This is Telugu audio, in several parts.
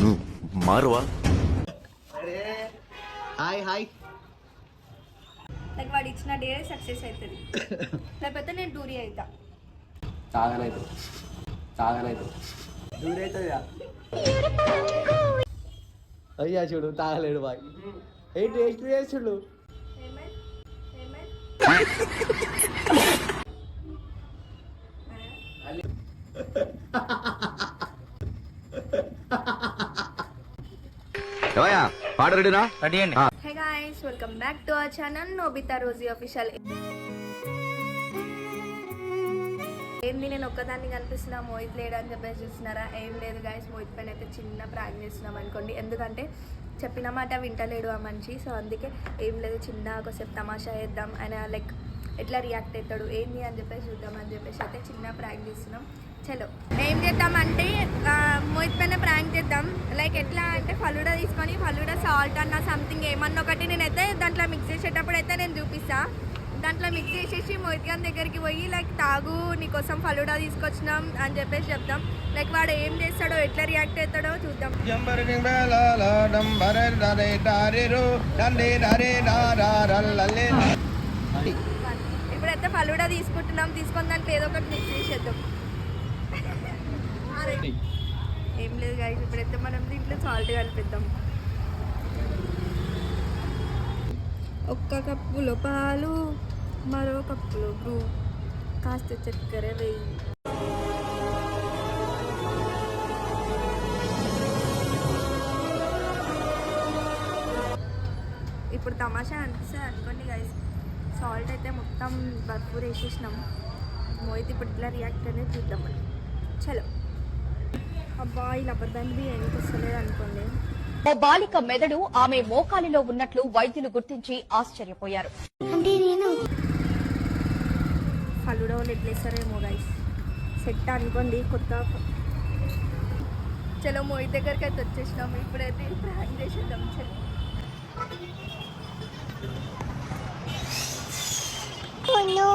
నువ్వు మారువా? Hi hi. లైక్ వాడు ఇచ్చిన డే సక్సెస్ అవుతుంది, లేకపోతే నేను టూరీ అవుతా. తాగలేదు దూరం అవుతుంది. అయ్యా చూడు తాగలేడు బాయ్. ఏ టేస్ట్ చేస్తుడు. పాట రెడీనా? రెడీ అండి. Hey guys, welcome back to our channel Nobita Rosie official. ఏంది నేను ఒక్కదాన్ని కనిపిస్తున్నా, మోహిత్ లేడు అని చెప్పేసి చూస్తున్నారా? ఏం లేదు గైస్, మోహిత్ పైన అయితే చిన్న ప్రాంక్ చేస్తున్నాం అనుకోండి. ఎందుకంటే చెప్పిన మాట వింటలేడు ఆ మనిషి. సో అందుకే ఏం లేదు, చిన్న ఒకసేపు తమాషా చేద్దాం, ఆయన లైక్ ఎట్లా రియాక్ట్ అవుతాడు ఏంది అని చెప్పేసి చూద్దాం అని చెప్పేసి అయితే చిన్న ప్రాంక్ చేస్తున్నాం. చలో ఏం చేద్దామంటే మోహిత్ పైన ప్రాంక్ చేద్దాం. లైక్ ఎట్లా అంటే ఫలూడా తీసుకొని ఫలూడా సాల్ట్ అన్న సంథింగ్ ఏమన్నా ఒకటి నేనైతే దాంట్లో మిక్స్ చేసేటప్పుడు అయితే నేను చూపిస్తా. దాంట్లో మిక్స్ చేసేసి మోహిత్ గారి దగ్గరికి పోయి లైక్ తాగు, నీకోసం ఫలూడా తీసుకొచ్చినాం అని చెప్పేసి చెప్తాం. లైక్ వాడు ఏం చేస్తాడో, ఎట్లా రియాక్ట్ అవుతాడో చూద్దాం. ఇప్పుడైతే ఫలూడా తీసుకుంటున్నాం, తీసుకొని దాంట్లో ఏదో ఒకటి మిక్స్ చేసేద్దాం. ఏం లేదు గైస్, ఇప్పుడైతే మనం దీంట్లో సాల్ట్ కలిపిద్దాం. ఒక్క కప్పులో పాలు, మరో కప్పులో బ్రూ, కాస్త చక్కెర వేయి. ఇప్పుడు తమాషా అనిపిస్తుంది అనుకోండి గైస్. సాల్ట్ అయితే మొత్తం భర్పూర్ వేసేసినాం. మోహిత్ ఇప్పుడు ఇట్లా రియాక్ట్ అనేది చూద్దామని. చలో. అబ్బా ఇలా అబద్ధాన్ని ఎందుకు వస్తలేదు అనుకోండి. ఓ బాలిక మెదడు ఆమె మోకాలిలో ఉన్నట్లు వైద్యులు గుర్తించి ఆశ్చర్యపోయారు. ఫలూడా వాళ్ళు ఎట్లా ఇస్తారేమో గైస్, సెట్ అనుకోండి కొత్త. చలో మోహిత్ దగ్గరికి అయితే వచ్చేసినాము. ఇప్పుడైతే ప్రాంక్ చేసేద్దాం. చలో.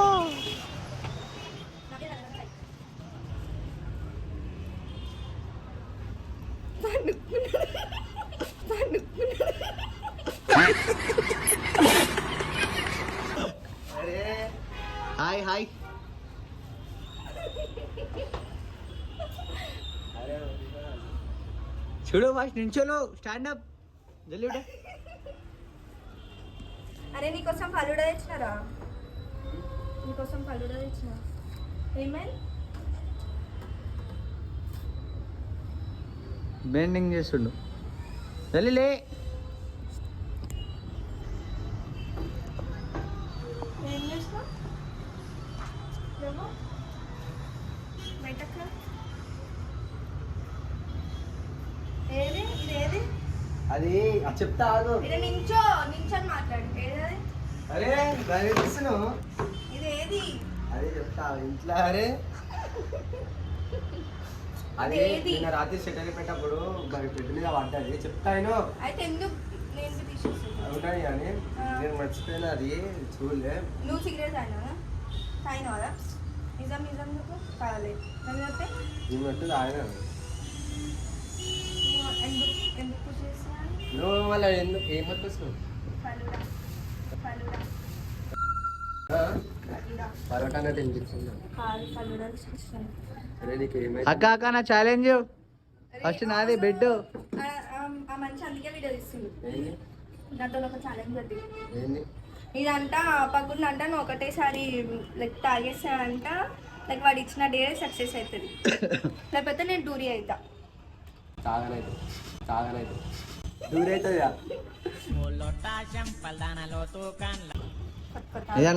Hi hi. చూడు ఫస్ట్ నించోలో స్టాండప్ జల్లి. అరే నీకోసం ఫలూడా తెచ్చినారా? నీకోసం ఫలూడా తెచ్చిన. ఏమైంది? బెండింగ్ చేస్తుండు. జల్లిలే. ఏం చేసినా బయటకు ఏది ఇదేది? అది చెప్తా ఇది నించొని మాట్లాడు. ఏది? అరే దాని చూస్తున్నావు. ఇదేది? అదే చెప్తా ఇంట్లో. అరే అదే నిన్న రాత్రి సెటర్ పెట్టప్పుడు బెడ్ మీద పడ్డది. చెప్తాను అయితే ఎందుకు నేను తీసేస్తాను అవునాయి అని నేను మర్చిపోయినా. అది చూడలే. నువ్వు సిగరెట్ తాగినావా? నిజం నువ్వు తాగలేదు. లేకపోతే నేను మట్టు తాగినా. ఎందుకు చేస్తున్నాను? నువ్వు మళ్ళీ ఎందుకు ఏం పట్టుకొస్తున్నావు? పరోటా తినిపిస్తున్నా. ఫలూడా తీసుకొచ్చాను. అక్క అక్క నా ఛాలెంజ్ ఫస్ట్ నాది బెడ్. ఆ మనిషి అందుకే వీడియో తీస్తుంది. దాంట్లో ఒక ఛాలెంజ్ అది. ఇదంట పగ్గుందంట, నువ్వు ఒకటేసారి లైక్ తాగేసానంట. లైక్ వాడు ఇచ్చిన డే సక్సెస్ అవుతుంది, లేకపోతే నేను టూరీ అవుతా. తాగలేదు దూరం అవుతుందా?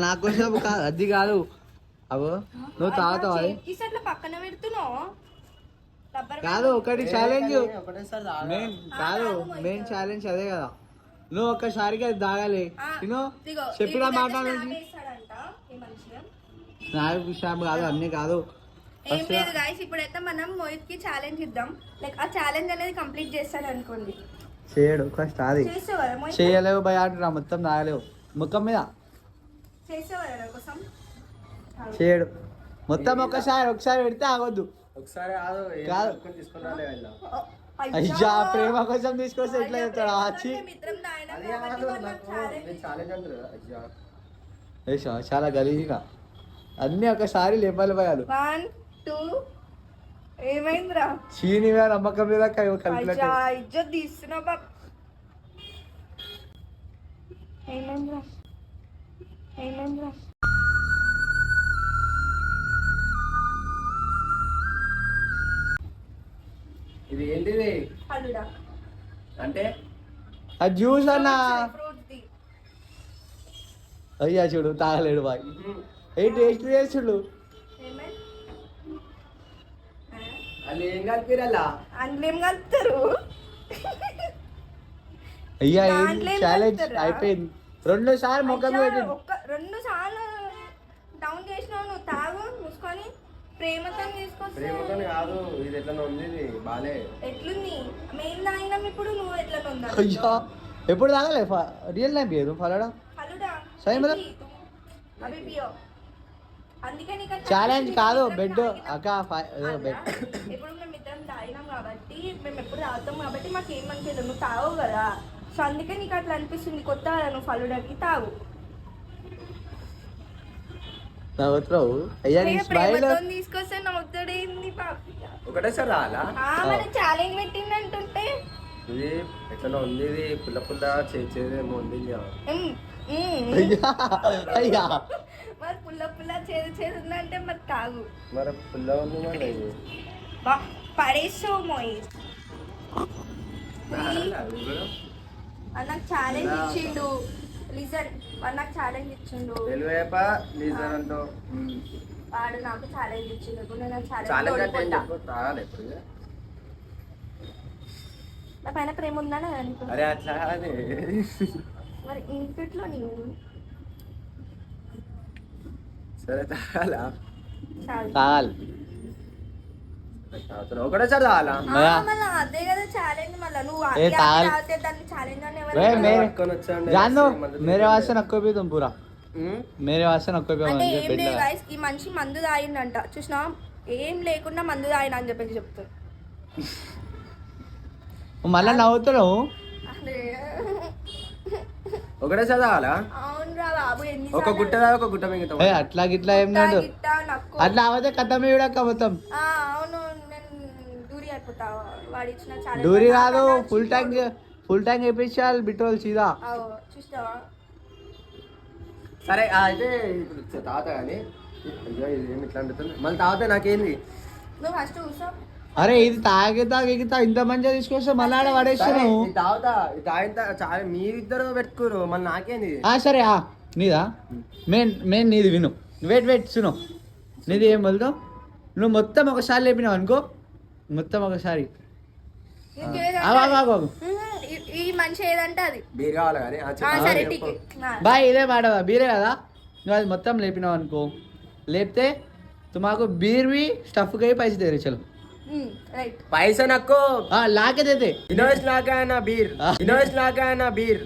నాకు వచ్చినప్పుడు అది కాదు. అవో నువ్వు తాగుతావు. అట్లా పక్కన పెడుతున్నావు కాదు. ఒకటి ఛాలెంజ్ మెయిన్ ఛాలెంజ్ అదే కదా. నువ్వు ఒక్కసారికి అది తాగాలి. చెప్పిన మాట నాకు విషయం కాదు, అన్ని కాదు. ఏం లేదు గైస్, ఇప్పుడైతే మనం మోహిత్ కి ఛాలెంజ్ ఇద్దాం. లైక్ ఆ ఛాలెంజ్ అనేది కంప్లీట్ చేస్తాడు అనుకోండి. చేయడు ఫస్ట్. అది చేయలేవు భయ అంటున్నా. మొత్తం తాగలేవు ముఖం మీద. చేసేవారా కోసం? చేయడు మొత్తం ఒకసారి పెడితే ఆగొద్దు. ఒకసారి కాదు కాదు. తీసుకుని రాలే వెళ్ళా. అయ్యా ప్రేమ కోసం తీసుకొస్తే ఎట్లా చెప్తాడు ఆచి. ఛాలెంజ్ అంటారు కదా అయ్యా. అయ్యా చాలా గలీజ్గా అన్ని ఒకసారి లేపాలి పోయాలి. 1 2 ఏమైందిరా? చీని మీద నమ్మకం మీద కలిపినట్టు. ఇజ్జత్ తీస్తున్నావు బాబ్. ఏమైందిరా? ఇది ఏంటిది హల్లుడా అంటే? అది జ్యూస్ అన్న. Fruits the. అయ్యా చూడు తాగలేడు బాయ్. ఏ టేస్ట్ చేస్తుడు. ఏమైంది? వాళ్ళు ఏం కలిపిరల్లా? అందులో ఏం కలుపుతారు? అయ్యా దాంట్లో ఏం ఛాలెంజ్ కలుపుతారా? అయిపోయింది. 2 సార్లు ముఖం పెట్టి 2 సార్లు డౌన్ చేసినావు నువ్వు. తాగు మూసుకొని. ప్రేమతో తీసుకొస్తా. ప్రేమతో కాదు, ఇది ఎట్లా ఉంది, ఇది బాలే. ఎట్లుంది? మేము తాగినాం, ఇప్పుడు నువ్వు ఎట్లా ఉందా? అయ్యా ఎప్పుడు తాగలే రియల్ టైం పియదు ఫలాడా. హల్లుడా సరే మరి. అవి పియో. అందుకే నీకు ఛాలెంజ్ కాదు ఇద్దరం బెడ్ తాగినాం. అక్క బెడ్. ఇప్పుడు మేము ఇద్దరం తాగినాం కాబట్టి మేము ఎప్పుడు తాగుతాం కాబట్టి మాకు ఏమనిపించదు. నువ్వు తాగవు కదా, సో అందుకే నీకు అట్లా అనిపిస్తుంది. కొత్త కదా నువ్వు ఫలుడాకి తాగు. నవ్వుతావు అయ్యా నీ స్మైల్. ప్రేమతో తీసుకొస్తే నవ్వుతాడేంది పాపి? ఒకటేసారి రాలా? మన ఛాలెంజ్ పెట్టిందంటుంటే ఇది ఎట్లా ఉంది, ఇది పుల్ల పుల్ల చేసేదేమో ఉంది. అయ్యా అయ్యా మరి పుల్ల చేదు ఉందంటే మరి తాగు. మరి పుల్ల ఉంది మరి. పడేస్తావు మోయి. నాకు ఛాలెంజ్ ఇచ్చిండు. లిజన్ వాడు నాకు ఛాలెంజ్ ఇచ్చిండు. తెలివేప లీజర్ అంటావు. వాడు నాకు ఛాలెంజ్ ఇచ్చిండు. ఇప్పుడు నేను ఛాలెంజ్ ఛాలెంజ్ అంటే ఏం చెప్పు, తాగాలి ఎప్పుడు. నా పైన ప్రేమ ఉందా నీకు? అరే అట్లా కాదు. మరి ఇంట్లో నీవు సరే తాగాలా? తాగాలి. ఒకటేసారి తాగాలా? మళ్ళీ అదే కదా ఛాలెంజ్. మళ్ళీ నువ్వు ఏ తాగాలి. తాగితే దాన్ని ఛాలెంజ్ అని वे मेरे పట్టుకొని వచ్చాడు. जान दो मेरे वास्ते नक्को भी तुम पूरा मेरे वास्ते नक्को भी అంటే मुझे ఏం बेड లేదు लगा గైస్, ఈ మనిషి మందు తాగిందంట. చూసినా ఏం లేకుండా మందు తాగిన అని చెప్పేసి చెప్తాను. మళ్ళా నవ్వుతున్నావు. అరే ఒకటేసారి తాగాలా? అవునురా బాబు, ఎన్ని ఒక గుట్ట తాగా, ఒక గుట్ట మిగతా. ఏ అట్లా గిట్లా ఏం లేదు. అట్లా అవతే కథమే కూడా మొత్తం అవును, నేను దూరి అయిపోతా. వాడు ఇచ్చిన ఛాలెంజ్ దూరి కాదు, ఫుల్ ట్యాంక్ వేయించాలి బిట్రోల్ సీదా. చూస్తావా? సరే అయితే ఇప్పుడు తాత కానీ అయ్యో ఇది ఏమి ఇట్లా అంటుంది. మళ్ళీ తాగితే నాకేంది? నువ్వు ఫస్ట్ కూర్చో. అరే ఇది తాగితా ఇంత మంచిగా తీసుకొస్తే మళ్ళీ ఆడ పడేస్తున్నావు. ఇది తాగుతా, ఇది తాగిన చాలా మీరిద్దరు పెట్టుకోరు, మళ్ళీ నాకేంది? సరే నీదా మెయిన్ నీది విను. వెయిట్ సును, నీది ఏం వెళ్తావు. నువ్వు మొత్తం ఒకసారి లేపినావు అనుకో, మొత్తం ఒకసారి ఈ మనిషి ఏదంటే అది బీర్ కావాలి కానీ సరే టికెట్. బాయ్ ఇదే మాట బీరే కదా. నువ్వు అది మొత్తం లేపినావు అనుకో, లేపితే తుమాకు బీర్ भी स्टफ के ही पैसे दे रहे चलो. రైట్. पैसा नको ला के देते इनोवेस्ट ला के आना बीर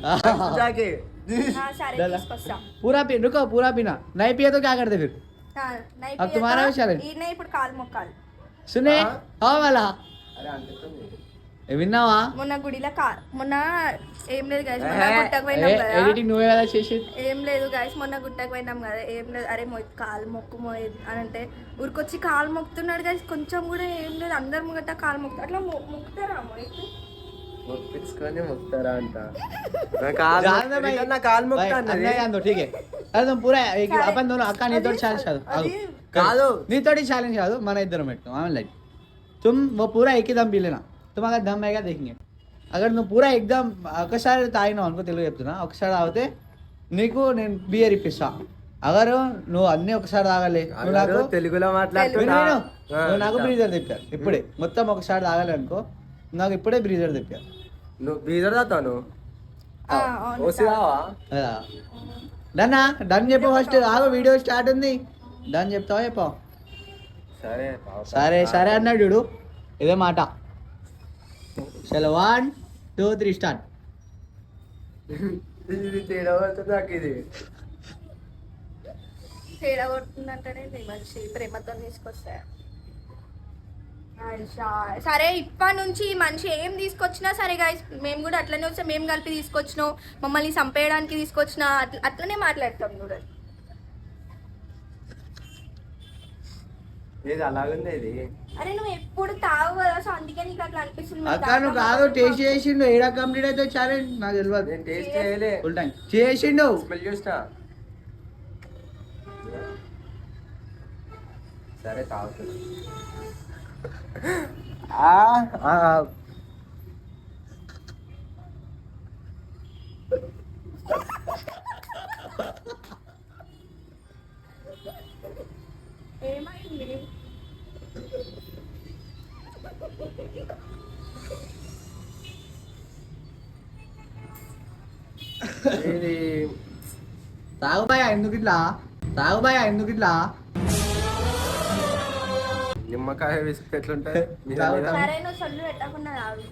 जाके సరే తీసుకొస్తా. पूरा पीना नहीं पिए तो क्या करते फिर. अब तुम्हारा भी challenge. ఈయన ఇప్పుడు కాలు మొక్కాలి. सुने हाँ वाला अरे अंते విన్నావా. మొన్న గుడిలో మొన్న ఏం లేదు గైస్, మొన్న గుట్టకు పోయినాం కదా. ఎడిటింగ్ నువ్వే కదా చేసి. ఏం లేదు గైస్, మొన్న గుట్టకు పోయినాం కదా. ఏం లేదు, అరే కాలు మొక్కు అని అంటే ఊరికొచ్చి కాలు మొక్కుతున్నాడు గైస్. కొంచెం కూడా ఏం లేదు, అందరు ముంగట కాలు మొక్కు. అట్లా మొక్కుతారా మోయిత్? మొక్కించుకొని మొక్తారా అంట. నా కాలు మొక్తాను. ठीक है अरे तुम पूरा अपन दोनों अक्का नी तोड़ी चैलेंज కాదు नी तोड़ी चैलेंज कादू मन इधर పెట్టుకో ఆమె లైట్. तुम वो पूरा एक ही दम पी लेना. तुम अगर दम आएगा देखेंगे. अगर నువ్వు పూరా ఎగ్దమ్ ఒకసారి తాగినావు అనుకో, తెలుగు చెప్తున్నా, ఒకసారి తాగితే నీకు నేను బియర్ ఇప్పిస్తా. అగరు నువ్వు అన్ని ఒకసారి తాగాలి. నువ్వు నాకు తెలుగులో మాట్లాడుతున్నా. నువ్వు నాకు బ్రీజర్ తెప్పారు ఇప్పుడే. మొత్తం ఒకసారి తాగాలి అనుకో, నాకు ఇప్పుడే బ్రీజర్ తెప్పారు. నువ్వు బీదర్ తాను అవును. ఓసిరావా? డన్నా డన్ చెప్పు ఫస్ట్. ఆగు వీడియో స్టార్ట్ ఉంది. డన్ చెప్తావా చెప్పావు. సరే సరే సరే అన్నాడు చూడు, ఇదే మాట. చలో 1 2 3 స్టార్ట్. ఇది తేడా పడుతుంది నాకు. ఇది తేడా కొడుతుందంటేనే నీ మనిషి ప్రేమతో తీసుకొస్తా. సరే ఇప్పటి నుంచి ఈ మనిషి ఏం తీసుకొచ్చినా సరే గాయస్, మేము కూడా అట్లనే వస్తే మేము కలిపి తీసుకొచ్చినాం, మమ్మల్ని చంపేయడానికి తీసుకొచ్చినా అట్లనే మాట్లాడతాం చూడండి. ఏది అలాగుంది ఇది. అరే నువ్వు ఎప్పుడు తాగు కదా, సో అందుకే నీకు అట్లా అనిపిస్తుంది. అక్క నువ్వు కాదు టేస్ట్ చేసిండు, ఏడా కంప్లీట్ అయితే ఛాలెంజ్ నాకు తెలియదు. నేను టేస్ట్ చేయలే, ఫుల్ టైం చేసిండు. స్మెల్ చూస్తా. సరే తాగుతుంది. ఏమైంది? ఇది తాగుబాయా ఎందుకు ఇట్లా, తాగుబాయా ఎందుకు ఇట్లా. నిమ్మకాయ విసుకు ఎట్లుంటాయి. సరే నువ్వు సొల్లు పెట్టకుండా తాగు.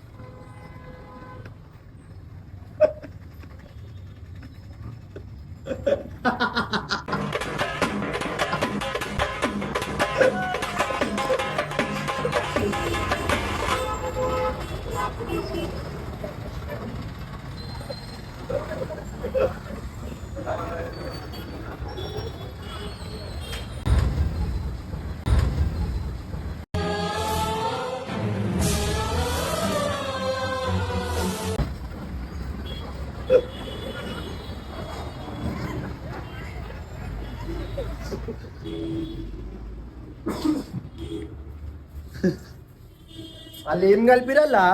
వాళ్ళు ఏం కలిపిరల్లా?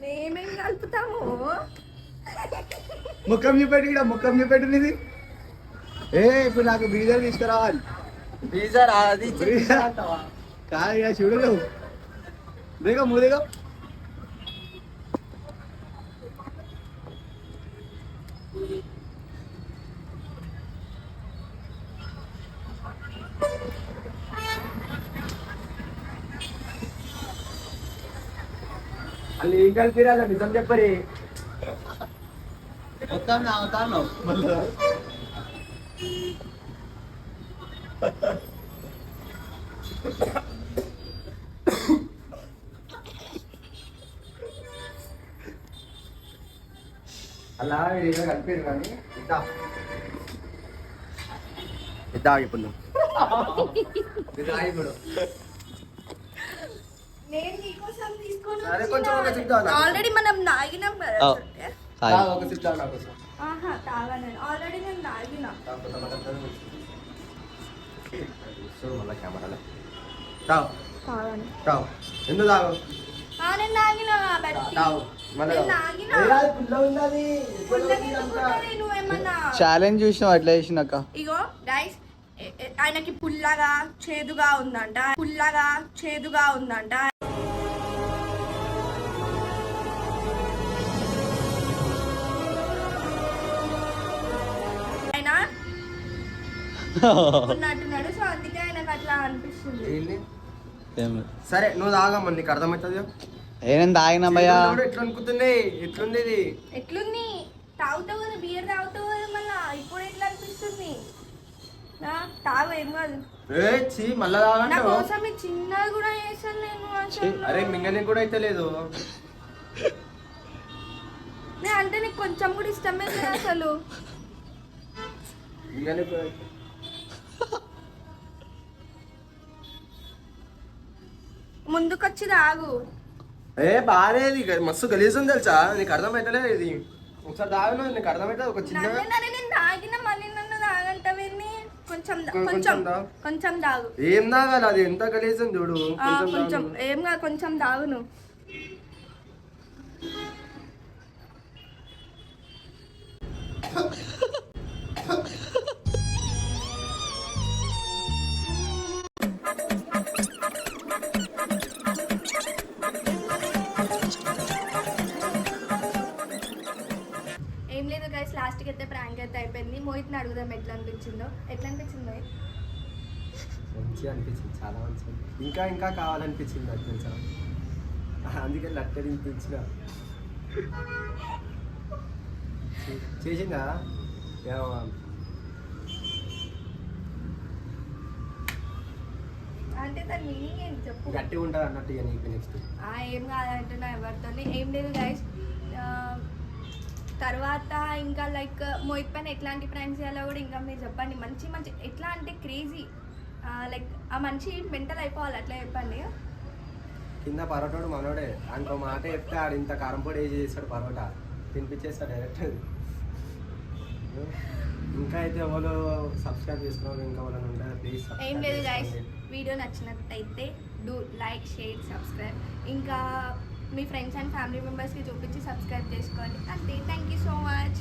మేమేం కలుపుతాము? ముఖం చూపెట్టి ఇక్కడ ముఖం చూపెట్టినది. ఇప్పుడు నాకు బీజర్ తీసుకురావాలి. బీజర్ అది కాదు ఇక చూడలేవు. దిగో ముదిగో. వాళ్ళు ఏం కలిపిరాల నిజం చెప్పరి. మొత్తం తాగుతాను. అలా ఏదో కలిపారు కానీ ఇద్దా ఇప్పుడు ఇప్పుడు నేను నీకోసం సరే కొంచెం ఒక సిప్ తాగు. ఆల్రెడీ మనం తాగినాం కదా. తాగు, ఒక సిప్ తాగు నా కోసం. ఆహా తాగాను ఆల్రెడీ, నేను తాగినా. మళ్ళీ కెమెరాలో తాగు తాగాను. తాగు. ఎందుకు తాగు? నేను తాగినా కాబట్టి. తాగు మళ్ళీ నేను తాగు. తాగినా. పుల్ల ఉన్నది. నువ్వేమన్నా ఛాలెంజ్ చూసినావు అట్లా చేసినాక. ఇగో గైస్, ఆయనకి పుల్లగా చేదుగా ఉందంట, పుల్లగా చేదుగా ఉందంట. ఆయన ఉన్నట్టున్నాడు, సో అందుకే ఆయనకు అట్లా అనిపిస్తుంది. ఏంది? సరే నువ్వు తాగమ్మా, నీకు అర్థమవుతుంది. నేను తాగినా భయ్యా. ఎట్లా అనుకుంటుంది? ఎట్లుంది ఇది? ఎట్లుంది? తాగుతావు కదా, బియర్ తాగుతావు కదా, మళ్ళా ఇప్పుడు ఎట్లా అనిపిస్తుంది? తాగు, ఏం కాదు. మళ్ళా నా తాగంటావు? కోసం ఈ చిన్నది కూడా చేశాను నేను అసలు. అరే మింగని కూడా అయితే లేదు. నేను అంటే నీకు కొంచెం కూడా ఇష్టమే లేదు అసలు. మింగని ముందుకొచ్చి తాగు. బాగాలేదు, మస్తు గలీజ్ ఉంది తెలుసా. నీకు అర్థమవుతలేదు ఇది. ఒకసారి తాగినా నీకు అర్థమవుతుంది. ఒక చిన్న నేను తాగిన మళ్ళీ నన్ను తాగంటావేంది? కొంచెం కొంచెం తాగు. ఏం తాగాలి? అది ఎంత గలీజ్ ఉంది చూడు. కొంచెం ఏం కాదు, కొంచెం తాగు నువ్వు. ఏం లేదు గైస్, లాస్ట్కి అయితే ప్రాంక్ అయితే అయిపోయింది. మోహిత్ని అడుగుదాం ఎట్లా అనిపించిందో. ఎట్లా అనిపించిందో? మంచిగా అనిపించింది, చాలా మంచిగా. ఇంకా ఇంకా కావాలనిపించింది నాకు తెలుసా. అందుకే లట్టడి అనిపించిన చేసిందా. అంటే దాని మీనింగ్ ఏంటి చెప్పు. గట్టిగా ఉంటుంది అన్నట్టు ఇక నీకు నెక్స్ట్. ఏం కాదంటున్నా ఎవరితో ఏం లేదు గైస్. తర్వాత ఇంకా లైక్ మోహిత్ పైన ఎట్లాంటి ప్రాంక్స్ చేయాలో కూడా ఇంకా మీరు చెప్పండి. మంచి మంచి ఎట్లా అంటే క్రేజీ లైక్ ఆ మనిషి మెంటల్ అయిపోవాలి అట్లా చెప్పండి. కింద పరోటాడు మనోడే ఇంకో మాట చెప్తే ఆడు ఇంత కారం పొడి వేసి చేస్తాడు పరోటా తినిపించేస్తాడు డైరెక్ట్. ఇంకా అయితే ఎవరు సబ్స్క్రైబ్ చేసుకోవాలి ఇంకా వాళ్ళని ఉంటే ప్లీజ్ ఏం లేదు గైస్, వీడియో నచ్చినట్టయితే డూ లైక్ షేర్ సబ్స్క్రైబ్. ఇంకా మీ ఫ్రెండ్స్ అండ్ ఫ్యామిలీ మెంబర్స్కి చూపించి సబ్స్క్రైబ్ చేసుకోండి అంతే. Thank you so much.